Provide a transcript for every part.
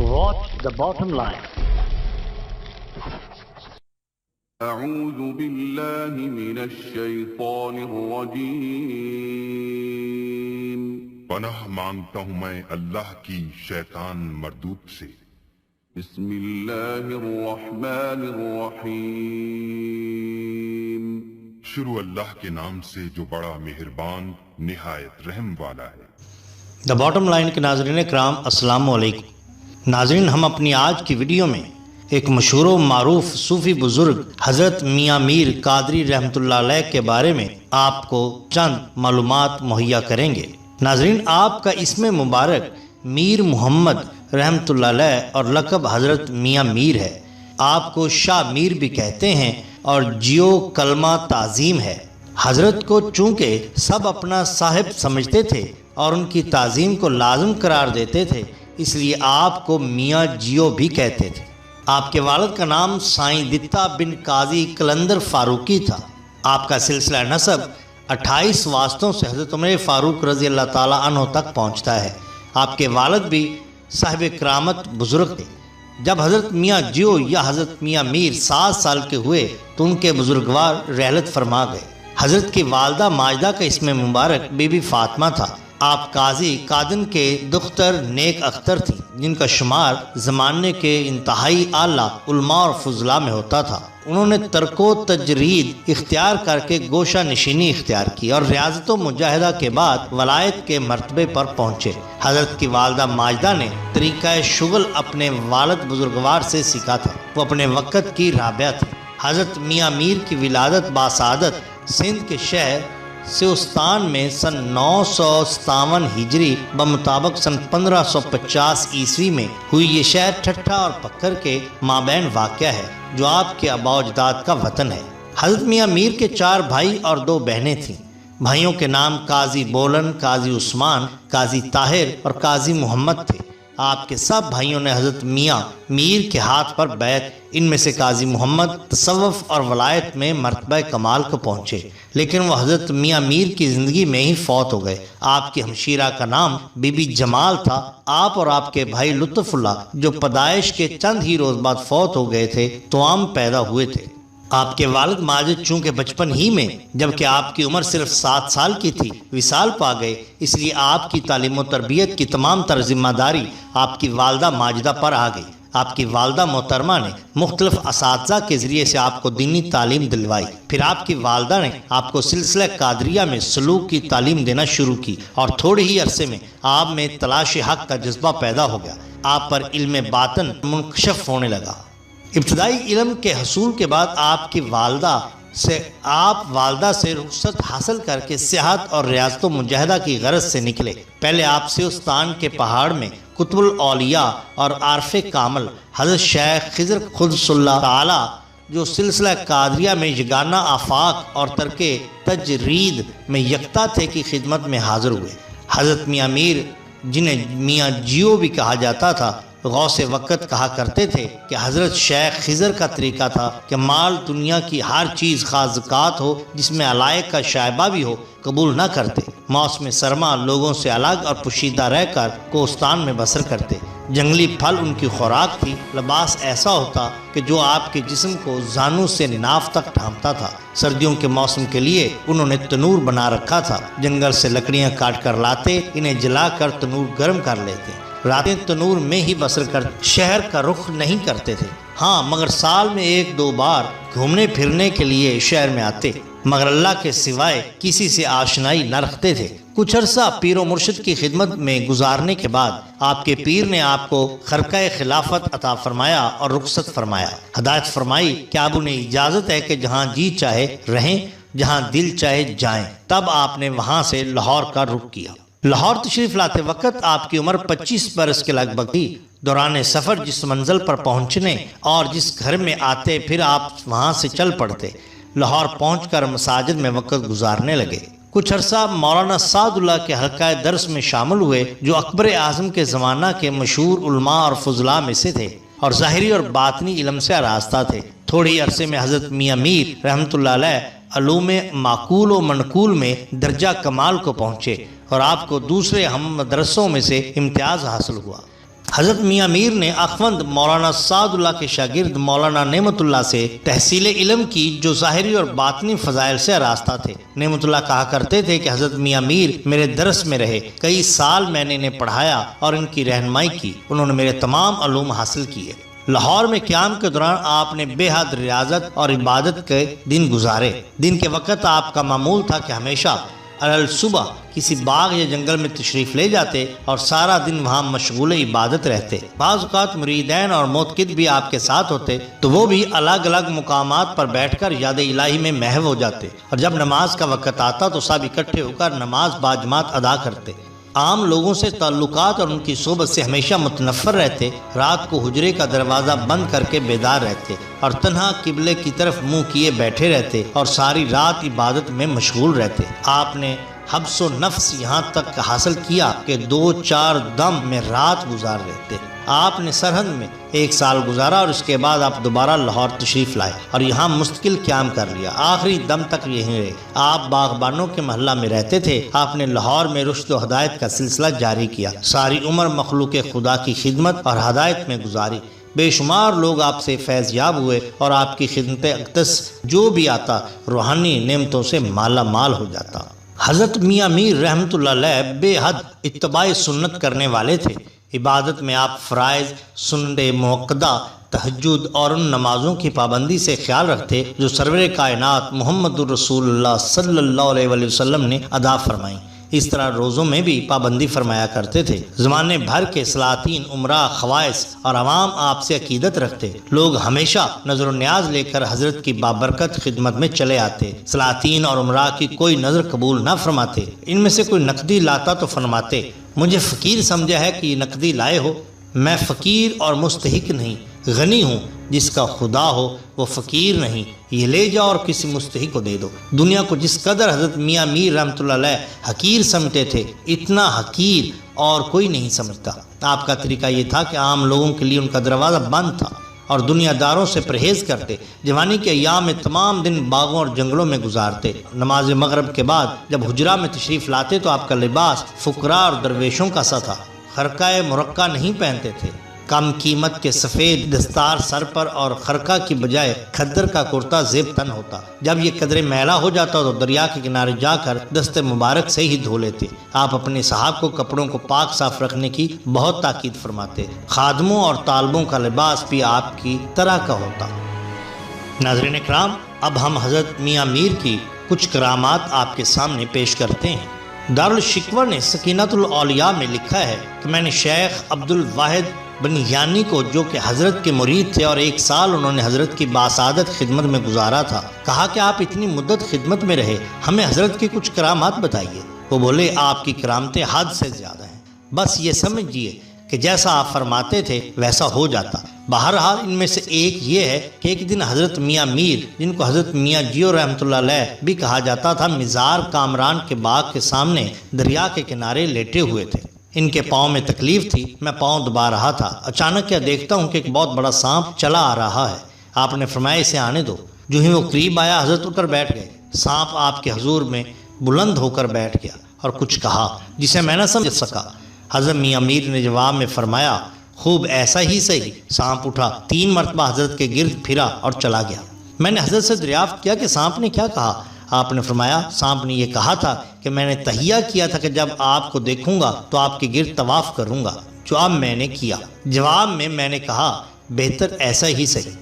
Watch the bottom line. أعوذ بالله من الشیطان الرجیم پناہ مانگتا ہوں میں اللہ کی شیطان مردود سے۔ بسم اللہ الرحمن الرحیم شروع اللہ کے نام سے جو بڑا مہربان نہایت رحم والا ہے۔ دا باٹم لائن کے ناظرین کرام السلام علیکم۔ ناظرین، ہم اپنی آج کی ویڈیو میں ایک مشہور و معروف صوفی بزرگ حضرت میاں میر قادری رحمۃ اللہ علیہ کے بارے میں آپ کو چند معلومات مہیا کریں گے۔ ناظرین، آپ کا اسم مبارک میر محمد رحمۃ اللہ علیہ اور لقب حضرت میاں میر ہے۔ آپ کو شاہ میر بھی کہتے ہیں اور جیو کلمہ تعظیم ہے۔ حضرت کو چونکہ سب اپنا صاحب سمجھتے تھے اور ان کی تعظیم کو لازم قرار دیتے تھے، اس لیے آپ کو میاں جیو بھی کہتے تھے۔ آپ کے والد کا نام سائیں دتا بن قاضی قلندر فاروقی تھا۔ آپ کا سلسلہ نسب 28 واسطوں سے حضرت عمر فاروق رضی اللہ تعالیٰ عنہ تک پہنچتا ہے۔ آپ کے والد بھی صاحب کرامت بزرگ تھے۔ جب حضرت میاں جیو یا حضرت میاں میر 7 سال کے ہوئے تو ان کے بزرگوار رحلت فرما گئے۔ حضرت کی والدہ ماجدہ کا اسم مبارک بی بی فاطمہ تھا۔ آپ قاضی قادن کے دختر نیک اختر تھی، جن کا شمار زمانے کے انتہائی اعلیٰ علماء اور فضلاء میں ہوتا تھا۔ انہوں نے ترک و تجرید اختیار کر کے گوشہ نشینی اختیار کی اور ریاضت و مجاہدہ کے بعد ولایت کے مرتبے پر پہنچے۔ حضرت کی والدہ ماجدہ نے طریقہ شغل اپنے والد بزرگوار سے سیکھا تھا۔ وہ اپنے وقت کی رابعہ تھی۔ حضرت میاں میر کی ولادت باسعادت سندھ کے شہر سیوستان میں سن 957 ہجری بمطابق سن 1550 عیسوی میں ہوئی۔ یہ شہر ٹھٹھا اور پکھر کے مابین واقع ہے، جو آپ کے آباء و اجداد کا وطن ہے۔ حضرت میاں میر کے 4 بھائی اور 2 بہنیں تھیں۔ بھائیوں کے نام قاضی بولن، قاضی عثمان، قاضی طاہر اور قاضی محمد تھے۔ آپ کے سب بھائیوں نے حضرت میاں میر کے ہاتھ پر بیعت، ان میں سے قاضی محمد تصوف اور ولایت میں مرتبہ کمال کو پہنچے، لیکن وہ حضرت میاں میر کی زندگی میں ہی فوت ہو گئے۔ آپ کی ہمشیرہ کا نام بی بی جمال تھا۔ آپ اور آپ کے بھائی لطف اللہ، جو پیدائش کے چند ہی روز بعد فوت ہو گئے تھے، توام پیدا ہوئے تھے۔ آپ کے والد ماجد چونکہ بچپن ہی میں، جبکہ آپ کی عمر صرف 7 سال کی تھی، وصال پا گئے، اس لیے آپ کی تعلیم و تربیت کی تمام تر ذمہ داری آپ کی والدہ ماجدہ پر آ گئی۔ آپ کی والدہ محترمہ نے مختلف اساتذہ کے ذریعے سے آپ کو دینی تعلیم دلوائی۔ پھر آپ کی والدہ نے آپ کو سلسلہ قادریہ میں سلوک کی تعلیم دینا شروع کی اور تھوڑے ہی عرصے میں آپ میں تلاش حق کا جذبہ پیدا ہو گیا۔ آپ پر علم باطن منکشف ہونے لگا۔ ابتدائی علم کے حصول کے بعد آپ والدہ سے رخصت حاصل کر کے سیاحت اور ریاضت و مجاہدہ کی غرض سے نکلے۔ پہلے آپ سیوستان کے پہاڑ میں قطب الاولیاء اور عارف کامل حضرت شیخ خضر قدس اللہ تعالی، جو سلسلہ قادریہ میں یگانہ آفاق اور ترک تجرید میں یکتا تھے، کی خدمت میں حاضر ہوئے۔ حضرت میاں میر، جنہیں میاں جیو بھی کہا جاتا تھا، غوث وقت کہا کرتے تھے کہ حضرت شیخ خضر کا طریقہ تھا کہ مال دنیا کی ہر چیز خاص زکوٰۃ ہو، جس میں علائق کا شائبہ بھی ہو، قبول نہ کرتے۔ موسم سرما لوگوں سے الگ اور پوشیدہ رہ کر کوہستان میں بسر کرتے۔ جنگلی پھل ان کی خوراک تھی۔ لباس ایسا ہوتا کہ جو آپ کے جسم کو زانو سے ناف تک ڈھانپتا تھا۔ سردیوں کے موسم کے لیے انہوں نے تنور بنا رکھا تھا۔ جنگل سے لکڑیاں کاٹ کر لاتے، انہیں جلا کر تنور گرم کر لیتے۔ راتیں تنور میں ہی بسر کر شہر کا رخ نہیں کرتے تھے۔ ہاں، مگر سال میں 1-2 بار گھومنے پھرنے کے لیے شہر میں آتے، مگر اللہ کے سوائے کسی سے آشنائی نہ رکھتے تھے۔ کچھ عرصہ پیر و مرشد کی خدمت میں گزارنے کے بعد آپ کے پیر نے آپ کو خرقہ خلافت عطا فرمایا اور رخصت فرمایا۔ ہدایت فرمائی کہ اب انہیں اجازت ہے کہ جہاں جی چاہے رہیں، جہاں دل چاہے جائیں۔ تب آپ نے وہاں سے لاہور کا رخ کیا۔ لاہور تشریف لاتے وقت آپ کی عمر 25 برس کے لگ بھگ تھی۔ دوران سفر جس منزل پر پہنچنے اور جس گھر میں آتے، پھر آپ وہاں سے چل پڑتے۔ لاہور پہنچ کر مساجد میں وقت گزارنے لگے۔ کچھ عرصہ مولانا سعد اللہ کے حلقہ درس میں شامل ہوئے، جو اکبر اعظم کے زمانہ کے مشہور علماء اور فضلاء میں سے تھے اور ظاہری اور باطنی علم سے آراستہ تھے۔ تھوڑے ہی عرصے میں حضرت میاں میر رحمۃ اللہ علیہ علوم معقول و منقول میں درجہ کمال کو پہنچے اور آپ کو دوسرے ہم مدرسوں میں سے امتیاز حاصل ہوا۔ حضرت میاں میر نے اخوند مولانا سعد اللہ کے شاگرد مولانا نعمت اللہ سے تحصیل علم کی جو ظاہری اور باطنی فضائل سے آراستہ تھے۔ نعمت اللہ کہا کرتے تھے کہ حضرت میاں میر میرے درس میں رہے، کئی سال میں نے انہیں پڑھایا اور ان کی رہنمائی کی، انہوں نے میرے تمام علوم حاصل کیے۔ لاہور میں قیام کے دوران آپ نے بے حد ریاضت اور عبادت کے دن گزارے۔ دن کے وقت آپ کا معمول تھا کہ ہمیشہ صبح کسی باغ یا جنگل میں تشریف لے جاتے اور سارا دن وہاں مشغول عبادت رہتے۔ بعض اوقات مریدین اور موتقد بھی آپ کے ساتھ ہوتے تو وہ بھی الگ الگ مقامات پر بیٹھ کر یاد الہی میں محو ہو جاتے، اور جب نماز کا وقت آتا تو سب اکٹھے ہو کر نماز باجماعت ادا کرتے۔ عام لوگوں سے تعلقات اور ان کی صحبت سے ہمیشہ متنفر رہتے، رات کو حجرے کا دروازہ بند کر کے بیدار رہتے اور تنہا قبلے کی طرف منہ کیے بیٹھے رہتے اور ساری رات عبادت میں مشغول رہتے۔ آپ نے حبس و نفس یہاں تک حاصل کیا کہ 2-4 دم میں رات گزار رہتے۔ آپ نے سرہند میں 1 سال گزارا اور اس کے بعد آپ دوبارہ لاہور تشریف لائے اور یہاں مستقل قیام کر لیا، آخری دم تک یہیں رہے۔ آپ باغبانوں کے محلہ میں رہتے تھے۔ آپ نے لاہور میں رشد و ہدایت کا سلسلہ جاری کیا، ساری عمر مخلوق خدا کی خدمت اور ہدایت میں گزاری۔ بے شمار لوگ آپ سے فیض یاب ہوئے اور آپ کی خدمت اقدس جو بھی آتا روحانی نعمتوں سے مالا مال ہو جاتا۔ حضرت میاں میر رحمۃ اللہ علیہ بے حد اتباع سنت کرنے والے تھے۔ عبادت میں آپ فرائض، سنت موقدہ، تہجد اور ان نمازوں کی پابندی سے خیال رکھتے جو سرور کائنات محمد الرسول اللہ صلی اللہ علیہ وآلہ وسلم نے ادا فرمائیں۔ اس طرح روزوں میں بھی پابندی فرمایا کرتے تھے۔ زمانے بھر کے سلاطین، عمراء، خواص اور عوام آپ سے عقیدت رکھتے۔ لوگ ہمیشہ نظر و نیاز لے کر حضرت کی بابرکت خدمت میں چلے آتے۔ سلاطین اور عمراء کی کوئی نظر قبول نہ فرماتے، ان میں سے کوئی نقدی لاتا تو فرماتے مجھے فقیر سمجھا ہے کہ یہ نقدی لائے ہو، میں فقیر اور مستحق نہیں، غنی ہوں، جس کا خدا ہو وہ فقیر نہیں، یہ لے جاؤ اور کسی مستحق کو دے دو۔ دنیا کو جس قدر حضرت میاں میر رحمۃ اللہ علیہ حقیر سمجھتے تھے، اتنا حقیر اور کوئی نہیں سمجھتا۔ آپ کا طریقہ یہ تھا کہ عام لوگوں کے لیے ان کا دروازہ بند تھا اور دنیا داروں سے پرہیز کرتے۔ جوانی کے ایام میں تمام دن باغوں اور جنگلوں میں گزارتے۔ نماز مغرب کے بعد جب حجرہ میں تشریف لاتے تو آپ کا لباس فقراء اور درویشوں کا سا تھا۔ خرقہ مرقع نہیں پہنتے تھے، کم قیمت کے سفید دستار سر پر اور خرقہ کی بجائے کھدر کا کرتا زیب تن ہوتا۔ جب یہ قدرے میلا ہو جاتا تو دریا کے کنارے جا کر دست مبارک سے ہی دھو لیتے۔ آپ اپنے صحاب کو کپڑوں کو پاک صاف رکھنے کی بہت تاکید فرماتے۔ خادموں اور طالبوں کا لباس بھی آپ کی طرح کا ہوتا۔ ناظرین اکرام، اب ہم حضرت میاں میر کی کچھ کرامات آپ کے سامنے پیش کرتے ہیں۔ دارالشکوہ نے سکینۃ الاولیاء میں لکھا ہے کہ میں نے شیخ عبد الواحد بنیانی کو، جو کہ حضرت کے مرید تھے اور 1 سال انہوں نے حضرت کی باسعادت خدمت میں گزارا تھا، کہا کہ آپ اتنی مدت خدمت میں رہے، ہمیں حضرت کی کچھ کرامات بتائیے۔ وہ بولے آپ کی کرامتیں حد سے زیادہ ہیں، بس یہ سمجھیے کہ جیسا آپ فرماتے تھے ویسا ہو جاتا۔ بہرحال ان میں سے ایک یہ ہے کہ ایک دن حضرت میاں میر، جن کو حضرت میاں جیو رحمۃ اللہ علیہ بھی کہا جاتا تھا، مزار کامران کے باغ کے سامنے دریا کے کنارے لیٹے ہوئے تھے۔ ان کے پاؤں میں تکلیف تھی، میں پاؤں دبا رہا تھا، اچانک کیا دیکھتا ہوں کہ ایک بہت بڑا سانپ چلا آ رہا ہے۔ آپ نے فرمایا اسے آنے دو۔ جو ہی وہ قریب آیا حضرت اتر بیٹھ گئے۔ سانپ آپ کے حضور میں بلند ہو کر بیٹھ گیا اور کچھ کہا جسے میں نہ سمجھ سکا۔ حضرت میاں میر نے جواب میں فرمایا خوب ایسا ہی صحیح۔ سانپ اٹھا، 3 مرتبہ حضرت کے گرد پھرا اور چلا گیا۔ میں نے حضرت سے دریافت کیا کہ سانپ نے کیا کہا؟ آپ نے فرمایا سانپ نے یہ کہا تھا کہ میں نے تہیہ کیا تھا کہ جب آپ کو دیکھوں گا تو آپ کے گرد طواف کروں گا، جو اب میں نے کیا۔ جواب میں نے کہا بہتر ایسا ہی صحیح۔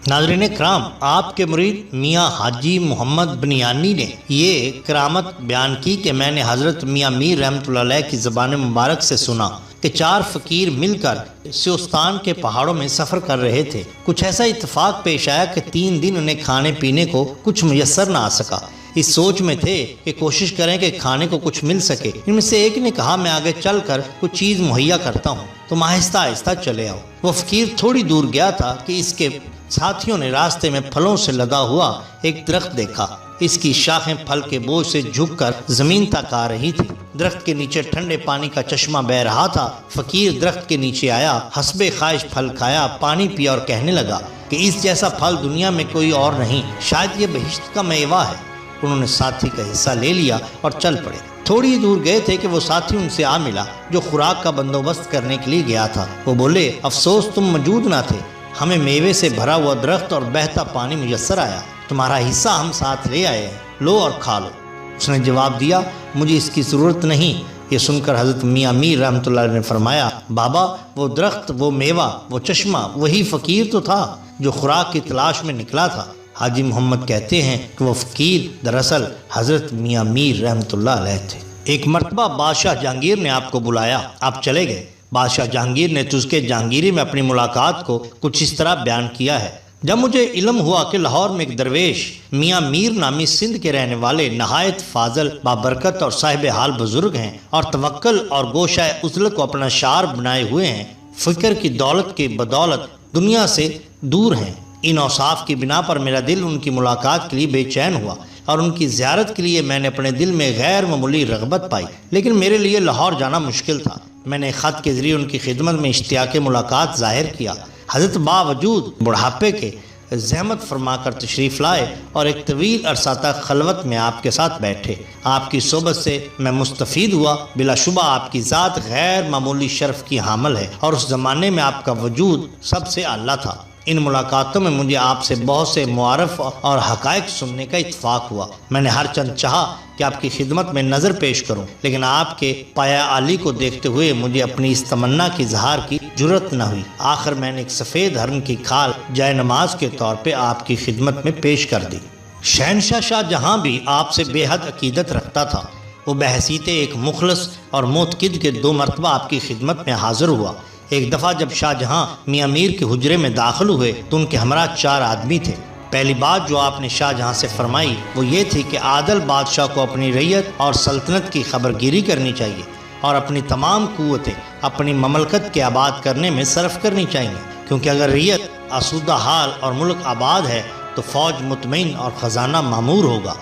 ناظرین کرام، آپ کے مرید میاں حاجی محمد بنیانی نے یہ کرامت بیان کی کہ میں نے حضرت میاں میر رحمۃ اللہ علیہ کی زبان مبارک سے سنا کہ 4 فقیر مل کر سیستان کے پہاڑوں میں سفر کر رہے تھے۔ کچھ ایسا اتفاق پیش آیا کہ 3 دن انہیں کھانے پینے کو کچھ میسر نہ آ سکا۔ اس سوچ میں تھے کہ کوشش کریں کہ کھانے کو کچھ مل سکے۔ ان میں سے ایک نے کہا میں آگے چل کر کچھ چیز مہیا کرتا ہوں، تم آہستہ آہستہ چلے آؤ۔ وہ فقیر تھوڑی دور گیا تھا کہ اس کے ساتھیوں نے راستے میں پھلوں سے لدا ہوا ایک درخت دیکھا۔ اس کی شاخیں پھل کے بوجھ سے جھک کر زمین تک آ رہی تھی۔ درخت کے نیچے ٹھنڈے پانی کا چشمہ بہ رہا تھا۔ فقیر درخت کے نیچے آیا، حسب خواہش پھل کھایا، پانی پیا اور کہنے لگا کہ اس جیسا پھل دنیا میں کوئی اور نہیں، شاید یہ بہشت کا میوہ ہے۔ انہوں نے ساتھی کا حصہ لے لیا اور چل پڑے۔ تھوڑی دور گئے تھے کہ وہ ساتھی ان سے آ ملا جو خوراک کا بندوبست کرنے کے لیے گیا تھا۔ وہ بولے، افسوس تم موجود نہ تھے، ہمیں میوے سے بھرا ہوا درخت اور بہتا پانی میسر آیا، تمہارا حصہ ہم ساتھ لے آئے ہیں، لو اور کھا لو۔ اس نے جواب دیا، مجھے اس کی ضرورت نہیں۔ یہ سن کر حضرت میاں میر رحمۃ اللہ علیہ نے فرمایا، بابا وہ درخت، وہ میوہ، وہ چشمہ، وہی فقیر تو تھا جو خوراک کی تلاش میں نکلا تھا۔ حاجی محمد کہتے ہیں کہ وہ فقیر دراصل حضرت میاں میر رحمۃ اللہ علیہ تھے۔ ایک مرتبہ بادشاہ جہانگیر نے آپ کو بلایا، آپ چلے گئے۔ بادشاہ جہانگیر نے تذکرہ جہانگیری میں اپنی ملاقات کو کچھ اس طرح بیان کیا ہے، جب مجھے علم ہوا کہ لاہور میں ایک درویش میاں میر نامی سندھ کے رہنے والے نہایت فاضل، بابرکت اور صاحب حال بزرگ ہیں اور توکل اور گوشہ عزلت کو اپنا شعار بنائے ہوئے ہیں، فکر کی دولت کی بدولت دنیا سے دور ہیں، ان اوصاف کی بنا پر میرا دل ان کی ملاقات کے لیے بے چین ہوا اور ان کی زیارت کے لیے میں نے اپنے دل میں غیر معمولی رغبت پائی، لیکن میرے لیے لاہور جانا مشکل تھا۔ میں نے خط کے ذریعے ان کی خدمت میں اشتیاق ملاقات ظاہر کیا۔ حضرت باوجود بڑھاپے کے زحمت فرما کر تشریف لائے اور ایک طویل عرصہ تک خلوت میں آپ کے ساتھ بیٹھے۔ آپ کی صحبت سے میں مستفید ہوا۔ بلا شبہ آپ کی ذات غیر معمولی شرف کی حامل ہے اور اس زمانے میں آپ کا وجود سب سے اعلیٰ تھا۔ ان ملاقاتوں میں مجھے آپ سے بہت سے معارف اور حقائق سننے کا اتفاق ہوا۔ میں نے ہر چند چاہا کہ آپ کی خدمت میں نظر پیش کروں، لیکن آپ کے پایہ عالی کو دیکھتے ہوئے مجھے اپنی اس تمنا کی اظہار کی جرأت نہ ہوئی۔ آخر میں نے ایک سفید ہرن کی کھال جائے نماز کے طور پہ آپ کی خدمت میں پیش کر دی۔ شہنشاہ شاہ جہاں بھی آپ سے بے حد عقیدت رکھتا تھا۔ وہ بحیثیت ایک مخلص اور معتقد کے 2 مرتبہ آپ کی خدمت میں حاضر ہوا۔ ایک دفعہ جب شاہ جہاں میاں میر کے حجرے میں داخل ہوئے تو ان کے ہمراہ 4 آدمی تھے۔ پہلی بات جو آپ نے شاہ جہاں سے فرمائی وہ یہ تھی کہ عادل بادشاہ کو اپنی رعیت اور سلطنت کی خبرگیری کرنی چاہیے اور اپنی تمام قوتیں اپنی مملکت کے آباد کرنے میں صرف کرنی چاہیے، کیونکہ اگر رعیت آسودہ حال اور ملک آباد ہے تو فوج مطمئن اور خزانہ معمور ہوگا۔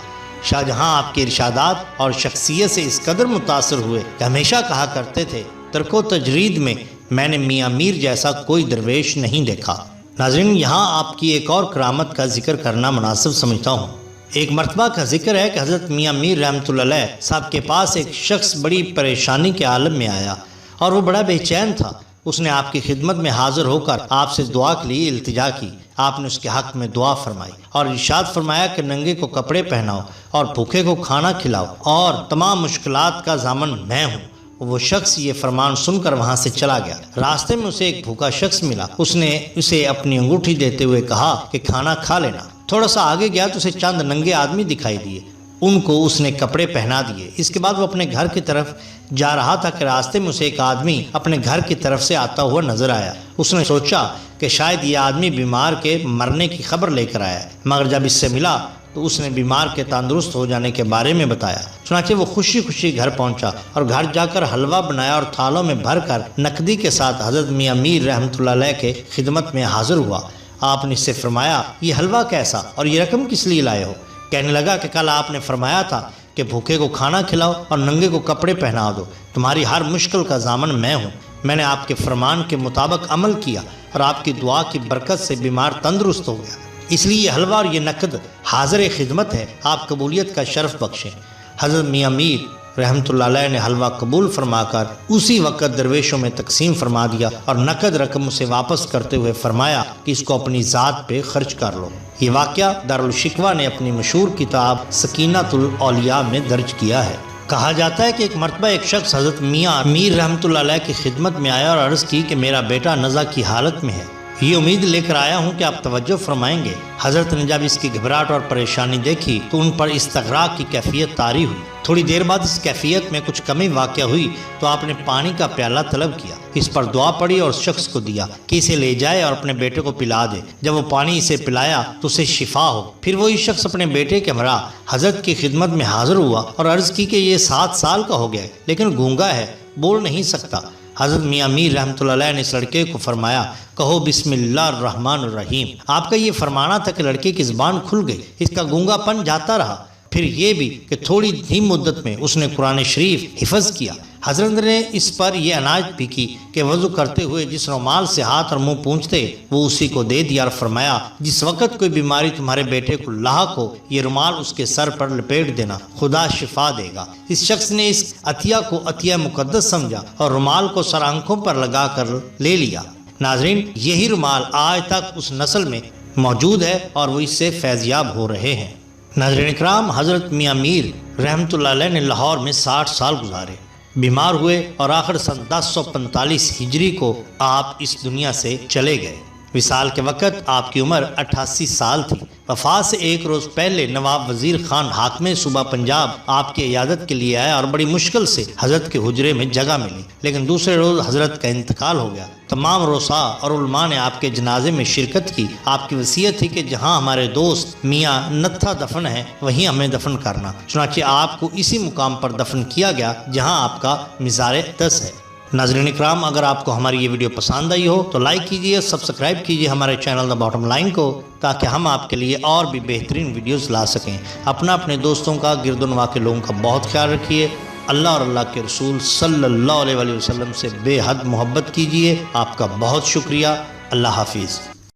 شاہ جہاں آپ کے ارشادات اور شخصیت سے اس قدر متاثر ہوئے کہ ہمیشہ کہا کرتے تھے، ترک و تجرید میں میں نے میاں میر جیسا کوئی درویش نہیں دیکھا۔ ناظرین، یہاں آپ کی ایک اور کرامت کا ذکر کرنا مناسب سمجھتا ہوں۔ ایک مرتبہ کا ذکر ہے کہ حضرت میاں میر رحمۃ اللہ علیہ صاحب کے پاس ایک شخص بڑی پریشانی کے عالم میں آیا اور وہ بڑا بے چین تھا۔ اس نے آپ کی خدمت میں حاضر ہو کر آپ سے دعا کے لیے التجا کی۔ آپ نے اس کے حق میں دعا فرمائی اور ارشاد فرمایا کہ ننگے کو کپڑے پہناؤ اور بھوکے کو کھانا کھلاؤ اور تمام مشکلات کا ضامن میں ہوں۔ وہ شخص یہ فرمان سن کر وہاں سے چلا گیا۔ راستے میں اسے ایک بھوکا شخص ملا۔ اس نے اسے اپنی انگوٹھی دیتے ہوئے کہا کہ کھانا کھا لینا۔ تھوڑا سا آگے گیا تو اسے چند ننگے آدمی دکھائی دیے، ان کو اس نے کپڑے پہنا دیے۔ اس کے بعد وہ اپنے گھر کی طرف جا رہا تھا کہ راستے میں اسے ایک آدمی اپنے گھر کی طرف سے آتا ہوا نظر آیا۔ اس نے سوچا کہ شاید یہ آدمی بیمار کے مرنے کی خبر لے کر آیا ہے، مگر جب اس سے ملا تو اس نے بیمار کے تندرست ہو جانے کے بارے میں بتایا۔ چنانچہ وہ خوشی خوشی گھر پہنچا اور گھر جا کر حلوہ بنایا اور تھالوں میں بھر کر نقدی کے ساتھ حضرت میاں میر رحمۃ اللہ علیہ کے خدمت میں حاضر ہوا۔ آپ نے اس سے فرمایا، یہ حلوہ کیسا اور یہ رقم کس لیے لائے ہو؟ کہنے لگا کہ کل آپ نے فرمایا تھا کہ بھوکے کو کھانا کھلاؤ اور ننگے کو کپڑے پہنا دو، تمہاری ہر مشکل کا ضامن میں ہوں۔ میں نے آپ کے فرمان کے مطابق عمل کیا اور آپ کی دعا کی برکت سے بیمار تندرست ہو گیا، اس لیے یہ حلوہ اور یہ نقد حاضر خدمت ہے، آپ قبولیت کا شرف بخشیں۔ حضرت میاں میر رحمۃ اللہ علیہ نے حلوہ قبول فرما کر اسی وقت درویشوں میں تقسیم فرما دیا اور نقد رقم اسے واپس کرتے ہوئے فرمایا کہ اس کو اپنی ذات پہ خرچ کر لو۔ یہ واقعہ دارالشکوہ نے اپنی مشہور کتاب سکینۃ الاولیاء میں درج کیا ہے۔ کہا جاتا ہے کہ ایک مرتبہ ایک شخص حضرت میاں میر رحمۃ اللہ علیہ کی خدمت میں آیا اور عرض کی کہ میرا بیٹا نزع کی حالت میں ہے، یہ امید لے کر آیا ہوں کہ آپ توجہ فرمائیں گے۔ حضرت نے جب اس کی گھبراہٹ اور پریشانی دیکھی تو ان پر استغراق کی کیفیت طاری ہوئی۔ تھوڑی دیر بعد اس کیفیت میں کچھ کمی واقع ہوئی تو آپ نے پانی کا پیالہ طلب کیا، اس پر دعا پڑی اور اس شخص کو دیا کہ اسے لے جائے اور اپنے بیٹے کو پلا دے۔ جب وہ پانی اسے پلایا تو اسے شفا ہو۔ پھر وہی شخص اپنے بیٹے کے ہمراہ حضرت کی خدمت میں حاضر ہوا اور عرض کی کہ یہ 7 سال کا ہو گیا ہے لیکن گونگا ہے، بول نہیں سکتا۔ حضرت میاں میر رحمۃ اللہ علیہ نے اس لڑکے کو فرمایا، کہو بسم اللہ الرحمن الرحیم۔ آپ کا یہ فرمانا تھا کہ لڑکے کی زبان کھل گئی، اس کا گونگا پن جاتا رہا۔ پھر یہ بھی کہ تھوڑی ہی مدت میں اس نے قرآن شریف حفظ کیا۔ حضرت نے اس پر یہ عنایت بھی کی کہ وضو کرتے ہوئے جس رومال سے ہاتھ اور منہ پونچھتے وہ اسی کو دے دیا اور فرمایا جس وقت کوئی بیماری تمہارے بیٹے کو لاحق ہو یہ رومال اس کے سر پر لپیٹ دینا، خدا شفا دے گا۔ اس شخص نے اس عطیہ کو عطیہ مقدس سمجھا اور رومال کو سر آنکھوں پر لگا کر لے لیا۔ ناظرین، یہی رومال آج تک اس نسل میں موجود ہے اور وہ اس سے فیض یاب ہو رہے ہیں۔ ناظرین اکرام، حضرت میاں میر رحمۃ اللہ علیہ نے لاہور میں 60 سال گزارے، بیمار ہوئے اور آخر سن 1045 ہجری کو آپ اس دنیا سے چلے گئے۔ وصال کے وقت آپ کی عمر 88 سال تھی۔ وفات سے ایک روز پہلے نواب وزیر خان حاکم صوبہ پنجاب آپ کی عیادت کے لیے آیا اور بڑی مشکل سے حضرت کے حجرے میں جگہ ملی، لیکن دوسرے روز حضرت کا انتقال ہو گیا۔ تمام رؤساء اور علماء نے آپ کے جنازے میں شرکت کی۔ آپ کی وصیت تھی کہ جہاں ہمارے دوست میاں نتھا دفن ہے وہیں ہمیں دفن کرنا، چنانچہ آپ کو اسی مقام پر دفن کیا گیا جہاں آپ کا مزار اقدس ہے۔ ناظرین اکرام، اگر آپ کو ہماری یہ ویڈیو پسند آئی ہو تو لائک کیجئے، سبسکرائب کیجئے ہمارے چینل دا باٹم لائن کو، تاکہ ہم آپ کے لیے اور بھی بہترین ویڈیوز لا سکیں۔ اپنے دوستوں کا، گرد و نواح کے لوگوں کا بہت خیال رکھیے۔ اللہ اور اللہ کے رسول صلی اللہ علیہ وسلم سے بے حد محبت کیجئے۔ آپ کا بہت شکریہ۔ اللہ حافظ۔